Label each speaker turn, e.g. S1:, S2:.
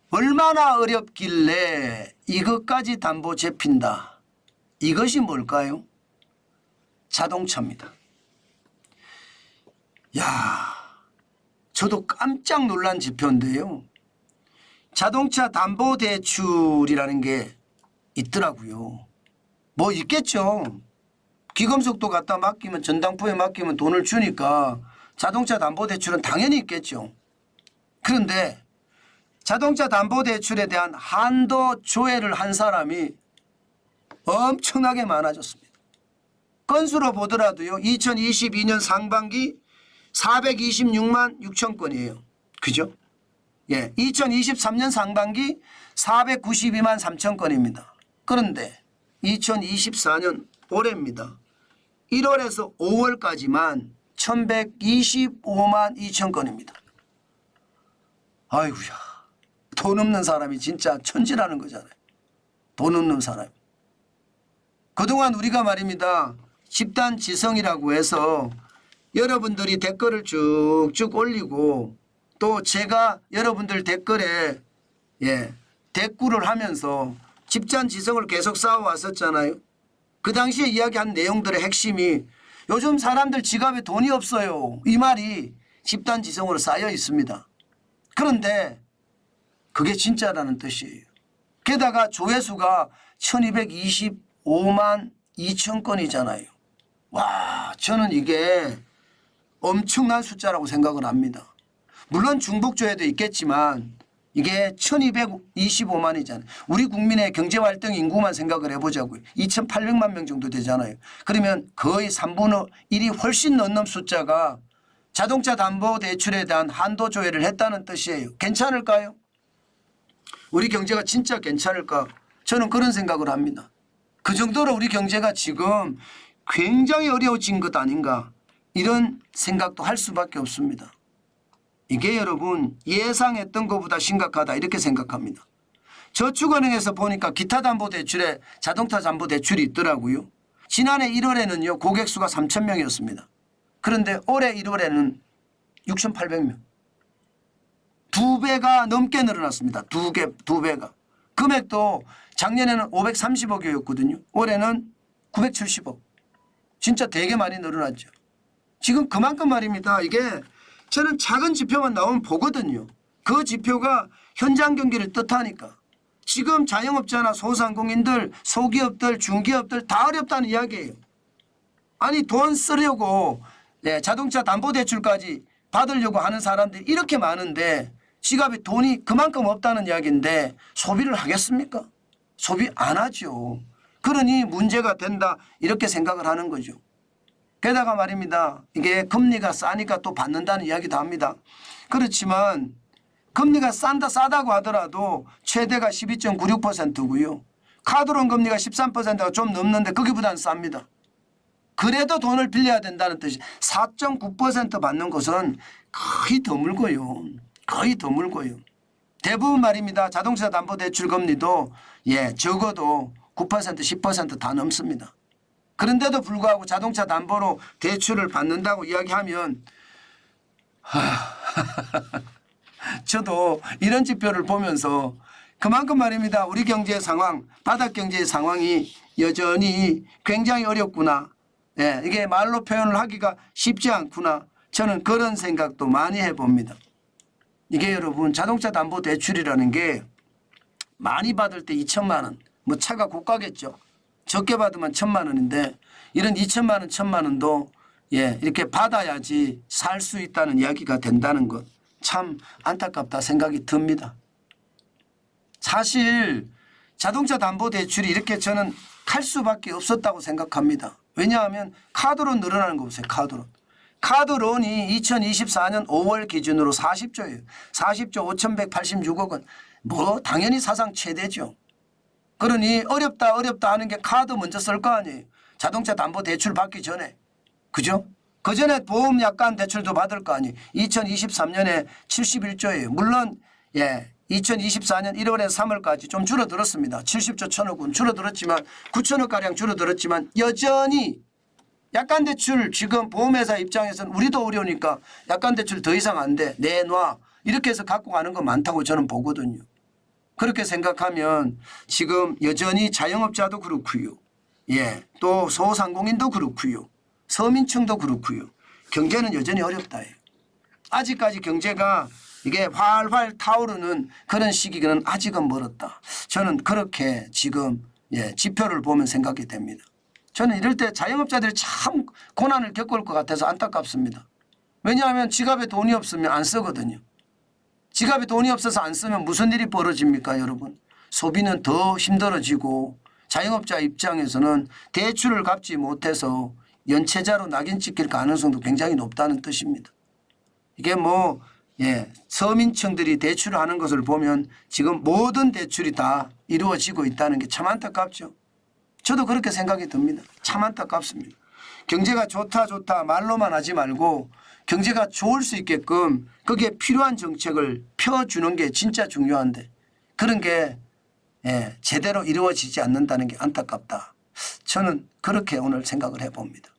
S1: 얼마나 어렵길래 이것까지 담보 잡힌다. 이것이 뭘까요? 자동차입니다. 야, 저도 깜짝 놀란 지표인데요. 자동차 담보대출이라는 게 있더라고요. 뭐 있겠죠. 기금속도 갖다 맡기면 전당포에 맡기면 돈을 주니까 자동차 담보대출은 당연히 있겠죠. 그런데 자동차 담보대출에 대한 한도 조회를 한 사람이 엄청나게 많아졌습니다. 건수로 보더라도요. 2022년 상반기 426만 6천 건이에요. 그죠? 예, 2023년 상반기 492만 3천 건입니다. 그런데 2024년 올해입니다. 1월에서 5월까지만 1125만 2천 건입니다. 아이고야, 돈 없는 사람이 진짜 천지라는 거잖아요. 돈 없는 사람. 그동안 우리가 말입니다. 집단지성이라고 해서 여러분들이 댓글을 쭉쭉 올리고 또 제가 여러분들 댓글에 대꾸를 하면서 집단지성을 계속 쌓아왔었잖아요. 그 당시에 이야기한 내용들의 핵심이 요즘 사람들 지갑에 돈이 없어요. 이 말이 집단지성으로 쌓여 있습니다. 그런데 그게 진짜라는 뜻이에요. 게다가 조회수가 1225만 2천 건이잖아요. 와, 저는 이게 엄청난 숫자라고 생각을 합니다. 물론 중복조회도 있겠지만 이게 1225만이잖아요. 우리 국민의 경제활동 인구만 생각을 해보자고요. 2800만 명 정도 되잖아요. 그러면 거의 3분의 1이 훨씬 넘는 숫자가 자동차 담보대출에 대한 한도 조회를 했다는 뜻이에요. 괜찮을까요? 우리 경제가 진짜 괜찮을까? 저는 그런 생각을 합니다. 그 정도로 우리 경제가 지금 굉장히 어려워진 것 아닌가 이런 생각도 할 수밖에 없습니다. 이게 여러분 예상했던 것보다 심각하다 이렇게 생각합니다. 저축은행에서 보니까 기타 담보대출에 자동차 담보대출이 있더라고요. 지난해 1월에는요 고객수가 3,000명이었습니다. 그런데 올해 1월에는 6,800명. 2배가 넘게 늘어났습니다. 두 배가. 금액도 작년에는 530억이었거든요. 올해는 970억. 진짜 되게 많이 늘어났죠. 지금 그만큼 말입니다. 이게 저는 작은 지표만 나오면 보거든요. 그 지표가 현장 경기를 뜻하니까. 지금 자영업자나 소상공인들, 소기업들, 중기업들 다 어렵다는 이야기예요. 아니 돈 쓰려고 자동차 담보대출까지 받으려고 하는 사람들이 이렇게 많은데 지갑에 돈이 그만큼 없다는 이야기인데 소비를 하겠습니까? 소비 안 하죠. 그러니 문제가 된다 이렇게 생각을 하는 거죠. 게다가 말입니다. 이게 금리가 싸니까 또 받는다는 이야기도 합니다. 그렇지만 금리가 싸다고 하더라도 최대가 12.96%고요. 카드론 금리가 13%가 좀 넘는데 거기보다는 쌉니다. 그래도 돈을 빌려야 된다는 뜻이 4.9% 받는 것은 거의 드물고요. 거의 드물고요. 대부분 말입니다. 자동차 담보대출 금리도 적어도 9% 10% 다 넘습니다. 그런데도 불구하고 자동차 담보로 대출을 받는다고 이야기하면 저도 이런 지표를 보면서 그만큼 말입니다. 우리 경제의 상황, 바닥 경제의 상황이 여전히 굉장히 어렵구나. 이게 말로 표현을 하기가 쉽지 않구나. 저는 그런 생각도 많이 해봅니다. 이게 여러분 자동차 담보대출이라는 게 많이 받을 때 2천만 원, 뭐 차가 고가겠죠. 적게 받으면 1,000만 원인데 이런 2천만 원, 1,000만 원도 이렇게 받아야지 살 수 있다는 이야기가 된다는 것 참 안타깝다 생각이 듭니다. 사실 자동차 담보대출이 이렇게 저는 갈 수밖에 없었다고 생각합니다. 왜냐하면 카드론 늘어나는 거 보세요. 카드론이 2024년 5월 기준으로 40조예요. 40조 5,186억 원. 뭐 당연히 사상 최대죠. 그러니 어렵다 하는 게 카드 먼저 쓸 거 아니에요. 자동차 담보대출 받기 전에. 그죠? 그 전에 보험 약관 대출도 받을 거 아니에요. 2023년에 71조예요. 물론 2024년 1월에서 3월까지 좀 줄어들었습니다. 70조 1,000억 원 줄어들었지만 9천억가량 줄어들었지만 여전히 약관대출 지금 보험회사 입장에서는 우리도 어려우니까 약관대출 더 이상 안 돼. 내놔. 이렇게 해서 갖고 가는 거 많다고 저는 보거든요. 그렇게 생각하면 지금 여전히 자영업자도 그렇고요. 예, 또 소상공인도 그렇고요. 서민층도 그렇고요. 경제는 여전히 어렵다. 아직까지 경제가 이게 활활 타오르는 그런 시기는 아직은 멀었다. 저는 그렇게 지금 지표를 보면 생각이 됩니다. 저는 이럴 때 자영업자들이 참 고난을 겪을 것 같아서 안타깝습니다. 왜냐하면 지갑에 돈이 없으면 안 쓰거든요. 지갑에 돈이 없어서 안 쓰면 무슨 일이 벌어집니까, 여러분? 소비는 더 힘들어지고 자영업자 입장에서는 대출을 갚지 못해서 연체자로 낙인 찍힐 가능성도 굉장히 높다는 뜻입니다. 이게 서민층들이 대출을 하는 것을 보면 지금 모든 대출이 다 이루어지고 있다는 게 참 안타깝죠. 저도 그렇게 생각이 듭니다. 참 안타깝습니다. 경제가 좋다 말로만 하지 말고 경제가 좋을 수 있게끔 거기에 필요한 정책을 펴주는 게 진짜 중요한데 그런 게 제대로 이루어지지 않는다는 게 안타깝다. 저는 그렇게 오늘 생각을 해봅니다.